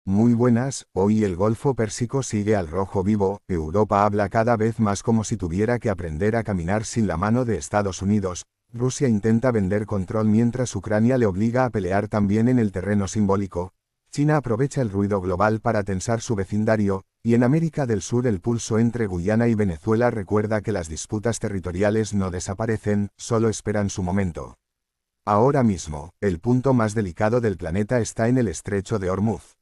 Muy buenas, hoy el Golfo Pérsico sigue al rojo vivo, Europa habla cada vez más como si tuviera que aprender a caminar sin la mano de Estados Unidos, Rusia intenta vender control mientras Ucrania le obliga a pelear también en el terreno simbólico, China aprovecha el ruido global para tensar su vecindario, y en América del Sur el pulso entre Guyana y Venezuela recuerda que las disputas territoriales no desaparecen, solo esperan su momento. Ahora mismo, el punto más delicado del planeta está en el estrecho de Hormuz.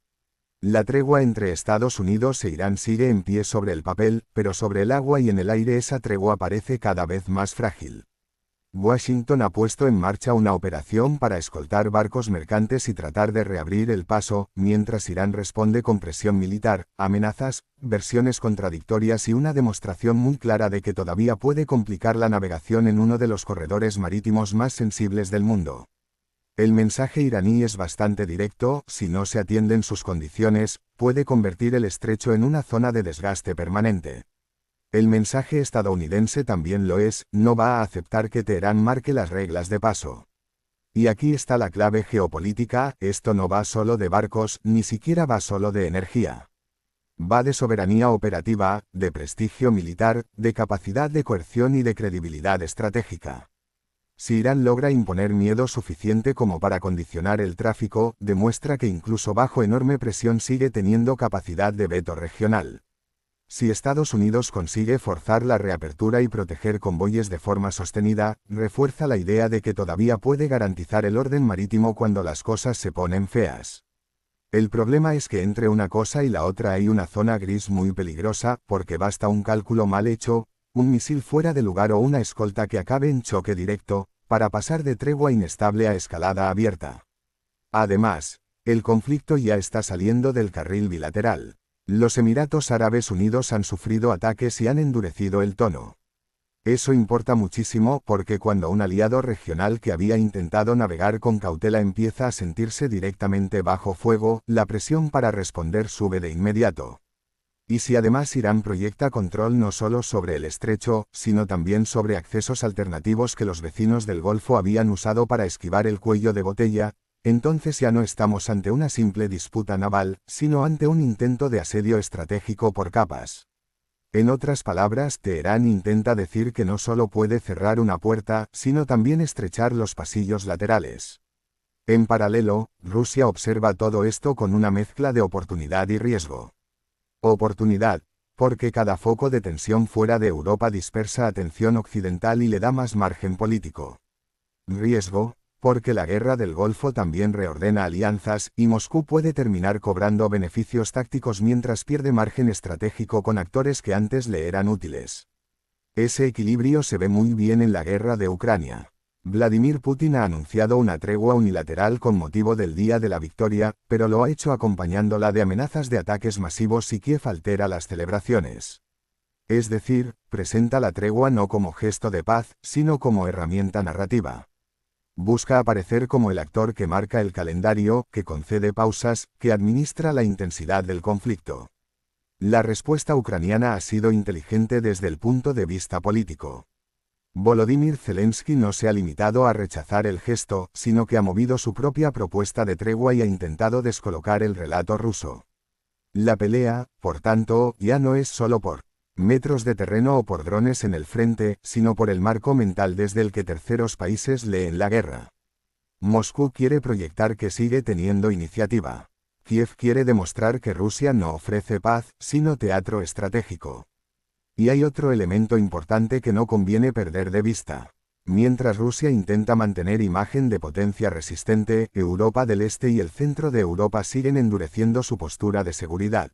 La tregua entre Estados Unidos e Irán sigue en pie sobre el papel, pero sobre el agua y en el aire esa tregua parece cada vez más frágil. Washington ha puesto en marcha una operación para escoltar barcos mercantes y tratar de reabrir el paso, mientras Irán responde con presión militar, amenazas, versiones contradictorias y una demostración muy clara de que todavía puede complicar la navegación en uno de los corredores marítimos más sensibles del mundo. El mensaje iraní es bastante directo: si no se atienden sus condiciones, puede convertir el estrecho en una zona de desgaste permanente. El mensaje estadounidense también lo es: no va a aceptar que Teherán marque las reglas de paso. Y aquí está la clave geopolítica: esto no va solo de barcos, ni siquiera va solo de energía. Va de soberanía operativa, de prestigio militar, de capacidad de coerción y de credibilidad estratégica. Si Irán logra imponer miedo suficiente como para condicionar el tráfico, demuestra que incluso bajo enorme presión sigue teniendo capacidad de veto regional. Si Estados Unidos consigue forzar la reapertura y proteger convoyes de forma sostenida, refuerza la idea de que todavía puede garantizar el orden marítimo cuando las cosas se ponen feas. El problema es que entre una cosa y la otra hay una zona gris muy peligrosa, porque basta un cálculo mal hecho, un misil fuera de lugar o una escolta que acabe en choque directo, para pasar de tregua inestable a escalada abierta. Además, el conflicto ya está saliendo del carril bilateral. Los Emiratos Árabes Unidos han sufrido ataques y han endurecido el tono. Eso importa muchísimo porque cuando un aliado regional que había intentado navegar con cautela empieza a sentirse directamente bajo fuego, la presión para responder sube de inmediato. Y si además Irán proyecta control no solo sobre el estrecho, sino también sobre accesos alternativos que los vecinos del Golfo habían usado para esquivar el cuello de botella, entonces ya no estamos ante una simple disputa naval, sino ante un intento de asedio estratégico por capas. En otras palabras, Teherán intenta decir que no solo puede cerrar una puerta, sino también estrechar los pasillos laterales. En paralelo, Rusia observa todo esto con una mezcla de oportunidad y riesgo. Oportunidad, porque cada foco de tensión fuera de Europa dispersa atención occidental y le da más margen político. Riesgo, porque la guerra del Golfo también reordena alianzas, y Moscú puede terminar cobrando beneficios tácticos mientras pierde margen estratégico con actores que antes le eran útiles. Ese equilibrio se ve muy bien en la guerra de Ucrania. Vladimir Putin ha anunciado una tregua unilateral con motivo del Día de la Victoria, pero lo ha hecho acompañándola de amenazas de ataques masivos si Kiev altera las celebraciones. Es decir, presenta la tregua no como gesto de paz, sino como herramienta narrativa. Busca aparecer como el actor que marca el calendario, que concede pausas, que administra la intensidad del conflicto. La respuesta ucraniana ha sido inteligente desde el punto de vista político. Volodymyr Zelensky no se ha limitado a rechazar el gesto, sino que ha movido su propia propuesta de tregua y ha intentado descolocar el relato ruso. La pelea, por tanto, ya no es solo por metros de terreno o por drones en el frente, sino por el marco mental desde el que terceros países leen la guerra. Moscú quiere proyectar que sigue teniendo iniciativa. Kiev quiere demostrar que Rusia no ofrece paz, sino teatro estratégico. Y hay otro elemento importante que no conviene perder de vista. Mientras Rusia intenta mantener imagen de potencia resistente, Europa del Este y el centro de Europa siguen endureciendo su postura de seguridad.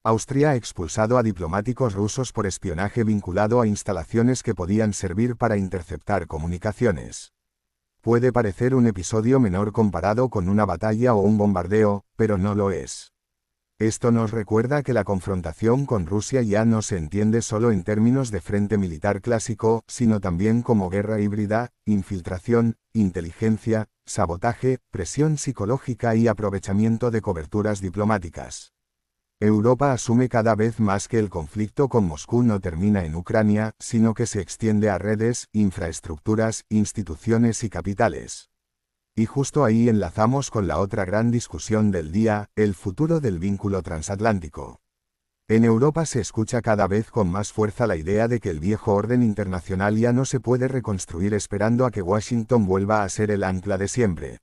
Austria ha expulsado a diplomáticos rusos por espionaje vinculado a instalaciones que podían servir para interceptar comunicaciones. Puede parecer un episodio menor comparado con una batalla o un bombardeo, pero no lo es. Esto nos recuerda que la confrontación con Rusia ya no se entiende solo en términos de frente militar clásico, sino también como guerra híbrida, infiltración, inteligencia, sabotaje, presión psicológica y aprovechamiento de coberturas diplomáticas. Europa asume cada vez más que el conflicto con Moscú no termina en Ucrania, sino que se extiende a redes, infraestructuras, instituciones y capitales. Y justo ahí enlazamos con la otra gran discusión del día, el futuro del vínculo transatlántico. En Europa se escucha cada vez con más fuerza la idea de que el viejo orden internacional ya no se puede reconstruir esperando a que Washington vuelva a ser el ancla de siempre.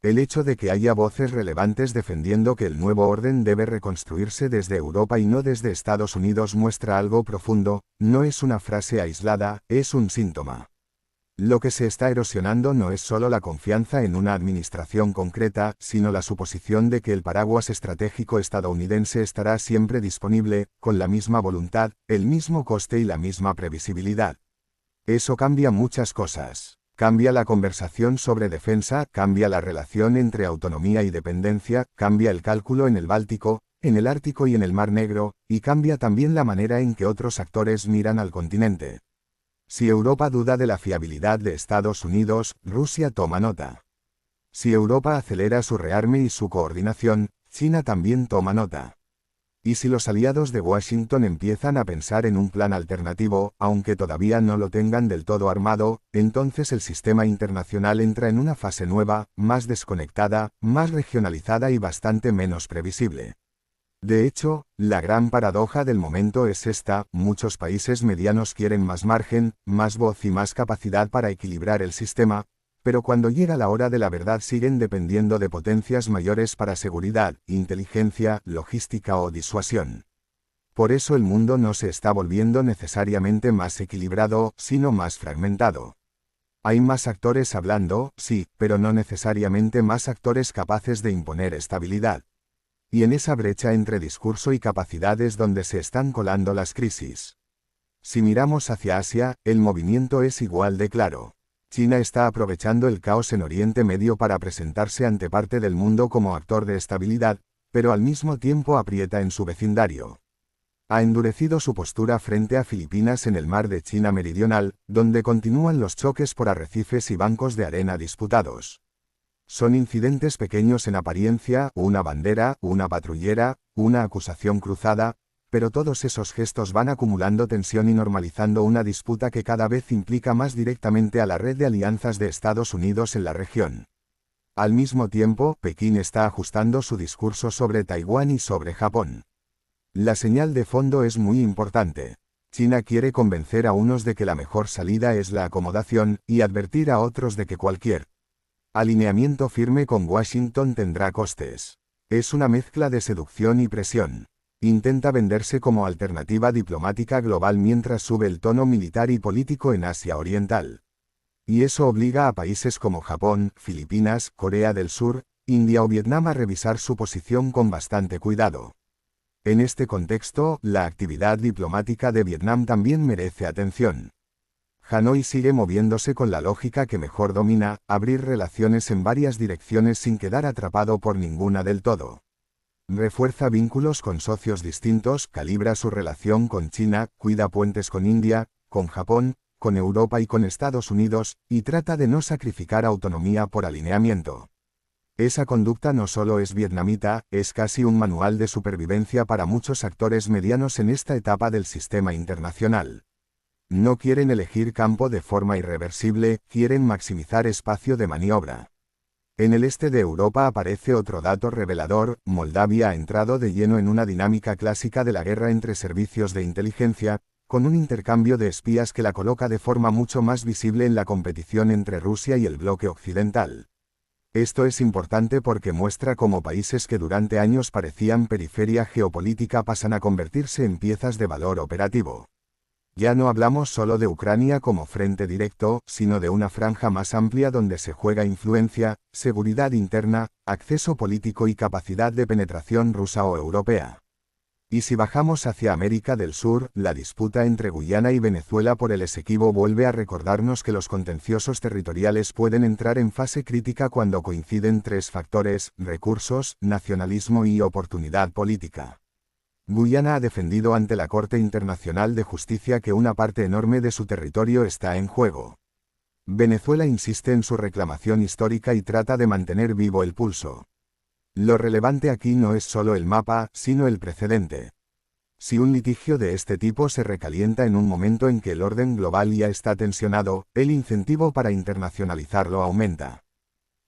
El hecho de que haya voces relevantes defendiendo que el nuevo orden debe reconstruirse desde Europa y no desde Estados Unidos muestra algo profundo, no es una frase aislada, es un síntoma. Lo que se está erosionando no es solo la confianza en una administración concreta, sino la suposición de que el paraguas estratégico estadounidense estará siempre disponible, con la misma voluntad, el mismo coste y la misma previsibilidad. Eso cambia muchas cosas. Cambia la conversación sobre defensa, cambia la relación entre autonomía y dependencia, cambia el cálculo en el Báltico, en el Ártico y en el Mar Negro, y cambia también la manera en que otros actores miran al continente. Si Europa duda de la fiabilidad de Estados Unidos, Rusia toma nota. Si Europa acelera su rearme y su coordinación, China también toma nota. Y si los aliados de Washington empiezan a pensar en un plan alternativo, aunque todavía no lo tengan del todo armado, entonces el sistema internacional entra en una fase nueva, más desconectada, más regionalizada y bastante menos previsible. De hecho, la gran paradoja del momento es esta: muchos países medianos quieren más margen, más voz y más capacidad para equilibrar el sistema, pero cuando llega la hora de la verdad siguen dependiendo de potencias mayores para seguridad, inteligencia, logística o disuasión. Por eso el mundo no se está volviendo necesariamente más equilibrado, sino más fragmentado. Hay más actores hablando, sí, pero no necesariamente más actores capaces de imponer estabilidad. Y en esa brecha entre discurso y capacidad es donde se están colando las crisis. Si miramos hacia Asia, el movimiento es igual de claro. China está aprovechando el caos en Oriente Medio para presentarse ante parte del mundo como actor de estabilidad, pero al mismo tiempo aprieta en su vecindario. Ha endurecido su postura frente a Filipinas en el mar de China Meridional, donde continúan los choques por arrecifes y bancos de arena disputados. Son incidentes pequeños en apariencia, una bandera, una patrullera, una acusación cruzada, pero todos esos gestos van acumulando tensión y normalizando una disputa que cada vez implica más directamente a la red de alianzas de Estados Unidos en la región. Al mismo tiempo, Pekín está ajustando su discurso sobre Taiwán y sobre Japón. La señal de fondo es muy importante. China quiere convencer a unos de que la mejor salida es la acomodación, y advertir a otros de que cualquier alineamiento firme con Washington tendrá costes. Es una mezcla de seducción y presión. Intenta venderse como alternativa diplomática global mientras sube el tono militar y político en Asia Oriental. Y eso obliga a países como Japón, Filipinas, Corea del Sur, India o Vietnam a revisar su posición con bastante cuidado. En este contexto, la actividad diplomática de Vietnam también merece atención. Hanoi sigue moviéndose con la lógica que mejor domina, abrir relaciones en varias direcciones sin quedar atrapado por ninguna del todo. Refuerza vínculos con socios distintos, calibra su relación con China, cuida puentes con India, con Japón, con Europa y con Estados Unidos, y trata de no sacrificar autonomía por alineamiento. Esa conducta no solo es vietnamita, es casi un manual de supervivencia para muchos actores medianos en esta etapa del sistema internacional. No quieren elegir campo de forma irreversible, quieren maximizar espacio de maniobra. En el este de Europa aparece otro dato revelador: Moldavia ha entrado de lleno en una dinámica clásica de la guerra entre servicios de inteligencia, con un intercambio de espías que la coloca de forma mucho más visible en la competición entre Rusia y el bloque occidental. Esto es importante porque muestra cómo países que durante años parecían periferia geopolítica pasan a convertirse en piezas de valor operativo. Ya no hablamos solo de Ucrania como frente directo, sino de una franja más amplia donde se juega influencia, seguridad interna, acceso político y capacidad de penetración rusa o europea. Y si bajamos hacia América del Sur, la disputa entre Guyana y Venezuela por el Esequibo vuelve a recordarnos que los contenciosos territoriales pueden entrar en fase crítica cuando coinciden tres factores: recursos, nacionalismo y oportunidad política. Guyana ha defendido ante la Corte Internacional de Justicia que una parte enorme de su territorio está en juego. Venezuela insiste en su reclamación histórica y trata de mantener vivo el pulso. Lo relevante aquí no es solo el mapa, sino el precedente. Si un litigio de este tipo se recalienta en un momento en que el orden global ya está tensionado, el incentivo para internacionalizarlo aumenta.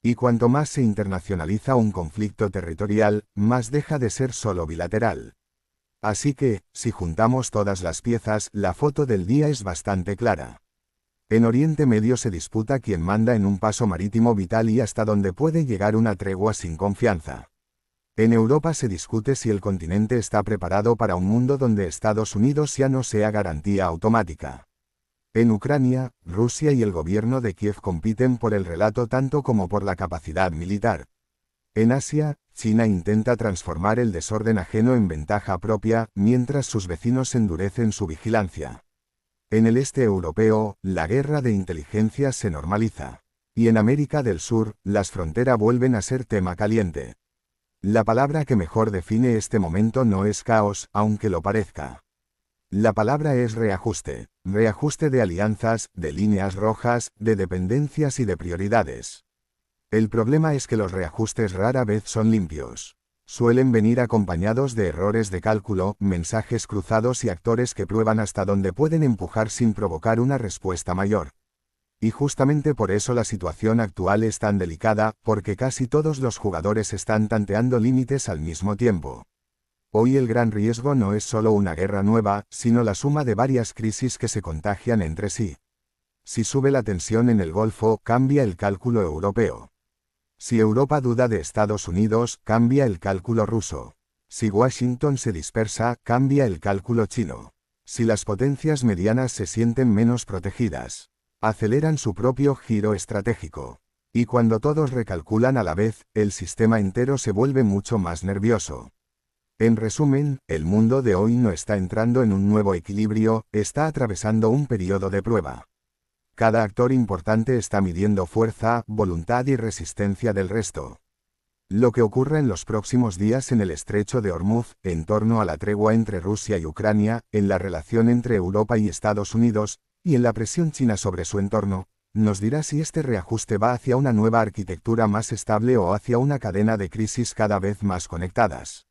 Y cuanto más se internacionaliza un conflicto territorial, más deja de ser solo bilateral. Así que, si juntamos todas las piezas, la foto del día es bastante clara. En Oriente Medio se disputa quién manda en un paso marítimo vital y hasta dónde puede llegar una tregua sin confianza. En Europa se discute si el continente está preparado para un mundo donde Estados Unidos ya no sea garantía automática. En Ucrania, Rusia y el gobierno de Kiev compiten por el relato tanto como por la capacidad militar. En Asia, China intenta transformar el desorden ajeno en ventaja propia, mientras sus vecinos endurecen su vigilancia. En el este europeo, la guerra de inteligencia se normaliza. Y en América del Sur, las fronteras vuelven a ser tema caliente. La palabra que mejor define este momento no es caos, aunque lo parezca. La palabra es reajuste. Reajuste de alianzas, de líneas rojas, de dependencias y de prioridades. El problema es que los reajustes rara vez son limpios. Suelen venir acompañados de errores de cálculo, mensajes cruzados y actores que prueban hasta dónde pueden empujar sin provocar una respuesta mayor. Y justamente por eso la situación actual es tan delicada, porque casi todos los jugadores están tanteando límites al mismo tiempo. Hoy el gran riesgo no es solo una guerra nueva, sino la suma de varias crisis que se contagian entre sí. Si sube la tensión en el Golfo, cambia el cálculo europeo. Si Europa duda de Estados Unidos, cambia el cálculo ruso. Si Washington se dispersa, cambia el cálculo chino. Si las potencias medianas se sienten menos protegidas, aceleran su propio giro estratégico. Y cuando todos recalculan a la vez, el sistema entero se vuelve mucho más nervioso. En resumen, el mundo de hoy no está entrando en un nuevo equilibrio, está atravesando un periodo de prueba. Cada actor importante está midiendo fuerza, voluntad y resistencia del resto. Lo que ocurra en los próximos días en el estrecho de Hormuz, en torno a la tregua entre Rusia y Ucrania, en la relación entre Europa y Estados Unidos, y en la presión china sobre su entorno, nos dirá si este reajuste va hacia una nueva arquitectura más estable o hacia una cadena de crisis cada vez más conectadas.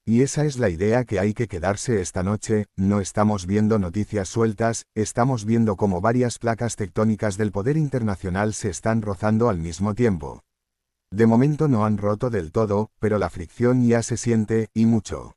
Y esa es la idea que hay que quedarse esta noche. No estamos viendo noticias sueltas, estamos viendo cómo varias placas tectónicas del poder internacional se están rozando al mismo tiempo. De momento no han roto del todo, pero la fricción ya se siente, y mucho.